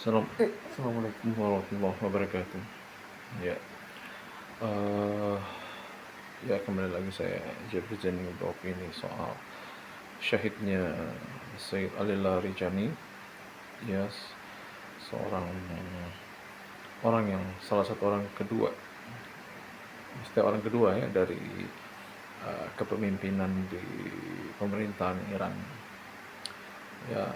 Assalamualaikum warahmatullahi wabarakatuh. Ya, eh ya kembali lagi saya Jeffrey Jani beropini soal syahidnya Sayyid Ali Larijani. Ya, seorang orang yang salah satu orang kedua, setiap orang kedua ya dari kepemimpinan di pemerintahan Iran. Ya,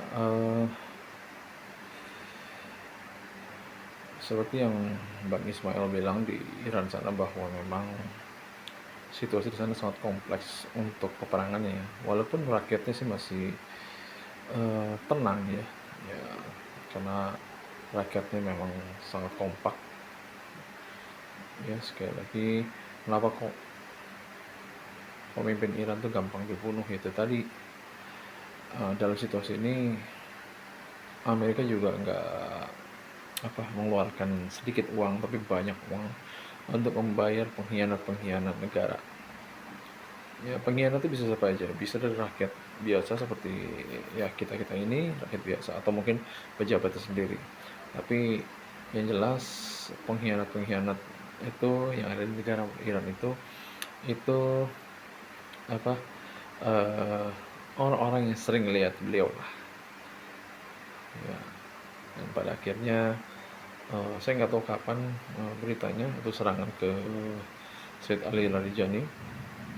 seperti yang Bang Ismail bilang di Iran sana bahwa memang situasi di sana sangat kompleks untuk peperangannya ya. Walaupun rakyatnya sih masih tenang ya, ya karena rakyatnya memang sangat kompak ya. Sekali lagi, kenapa kok pemimpin Iran tuh gampang dibunuh itu tadi, dalam situasi ini Amerika juga nggak mengeluarkan sedikit uang tapi banyak uang untuk membayar pengkhianat-pengkhianat negara. Ya, pengkhianat itu bisa siapa aja, bisa dari rakyat biasa seperti ya kita ini, rakyat biasa, atau mungkin pejabatnya sendiri. Tapi yang jelas pengkhianat-pengkhianat itu yang ada di negara Iran itu apa eh, orang-orang yang sering lihat beliau lah ya. Dan pada akhirnya saya nggak tahu kapan beritanya itu serangan ke Said Ali Larijani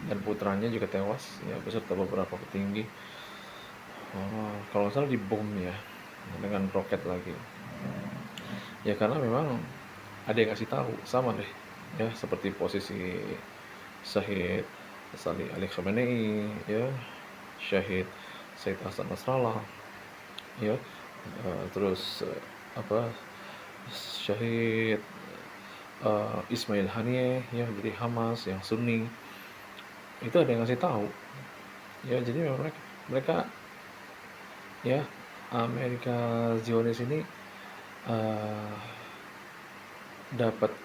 dan putranya juga tewas ya beserta beberapa petinggi. Kalau nggak salah dibom ya dengan roket lagi ya, karena memang ada yang ngasih tahu sama deh ya, seperti posisi Syahid Ali Khamenei ya, Syahid Said Hasan Nasrallah ya, terus Syahid Ismail Haniyeh ya, jadi Hamas yang Sunni itu ada yang ngasih tahu ya. Jadi memang mereka ya, Amerika Zionis ini uh, dapat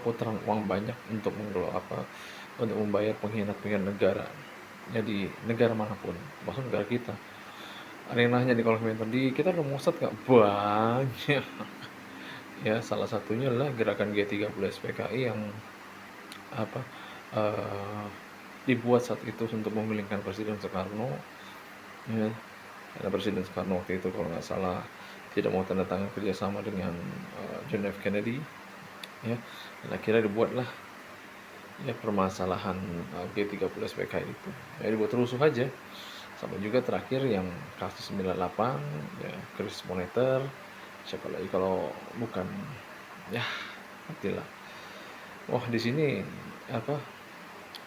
putaran uang banyak untuk untuk membayar pengkhianat-pengkhianat negara ya, di negara manapun, maksud negara kita. Ada yang nanya di kolom komentar, di kita ada Mossad nggak? Banyak ya, salah satunya adalah gerakan G30 SPKI yang apa uh, dibuat saat itu untuk memilihkan Presiden Soekarno ya. Karena Presiden Soekarno waktu itu kalau nggak salah tidak mau tanda tangan kerjasama dengan John F. Kennedy ya, dan akhirnya dibuatlah ya permasalahan G30 SPK itu ya, dibuat rusuh aja. Sama juga terakhir yang kasus 98 ya, krisis moneter, siapa lagi kalau bukan ya, nantilah. Wah, di sini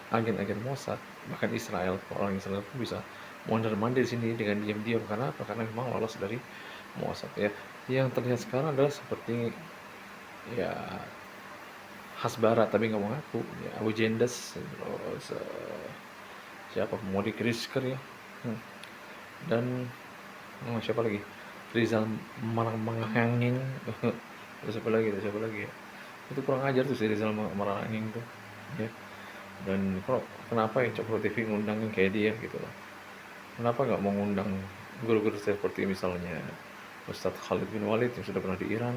agen-agen Mossad, bahkan Israel, orang Israel pun bisa mondar-mandir di sini dengan diam-diam. Karena apa? Karena memang lolos dari Mossad ya. Yang terlihat sekarang adalah seperti ya Hasbara tapi nggak mau ngaku ya, Abu Jendes, terus siapa Modi Krisker ya, dan siapa lagi, Rizal Marangeng terus siapa lagi ya, itu kurang ajar tuh si Rizal Marangeng tuh ya. Dan kenapa ya Cokro TV ngundang yang kayak dia gitu loh, kenapa nggak mau ngundang guru-guru seperti misalnya Ustadz Khalid bin Walid yang sudah pernah di Iran,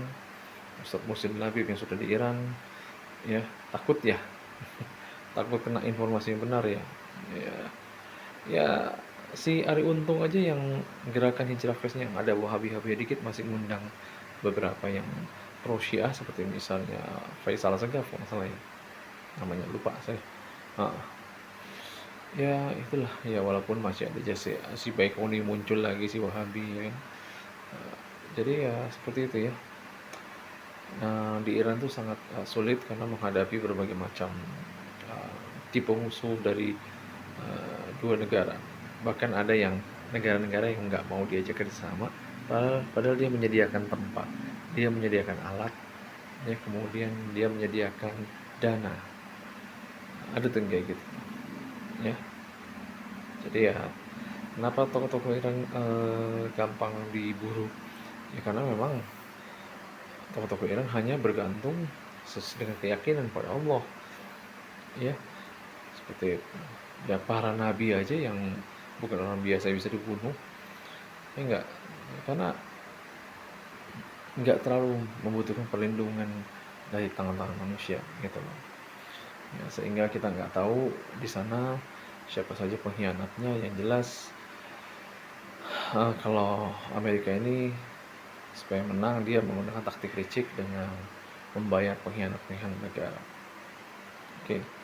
Ustadz Muhsin Labib yang sudah di Iran ya. Takut ya takut kena informasi yang benar ya. Ya, ya si Ari Untung aja yang gerakan hijrah face yang ada wahabi-wahabi dikit masih ngundang beberapa yang pro Syiah seperti misalnya Faisal Segaf kalau salah ya namanya, lupa saya. Ah, ya itulah ya, walaupun masih ada aja si Baikuni muncul lagi, si Wahabi ya kan. Jadi ya seperti itu ya. Di Iran tuh sangat sulit karena menghadapi berbagai macam tipe musuh dari dua negara. Bahkan ada yang negara-negara yang nggak mau diajak kerjasama, padahal dia menyediakan tempat, dia menyediakan alat, ya kemudian dia menyediakan dana. Ada tuh kayak gitu, ya. Jadi ya, kenapa tokoh-tokoh Iran gampang diburu? Ya karena memang tokoh-tokoh Iran hanya bergantung dengan keyakinan pada Allah, ya seperti itu. Ya para nabi aja yang bukan orang biasa bisa dibunuh ya enggak, karena nggak terlalu membutuhkan perlindungan dari tangan-tangan manusia gitu loh. Ya, sehingga kita nggak tahu di sana siapa saja pengkhianatnya. Yang jelas kalau Amerika ini supaya menang dia menggunakan taktik licik dengan membayar pengkhianat-pengkhianat negara. Oke.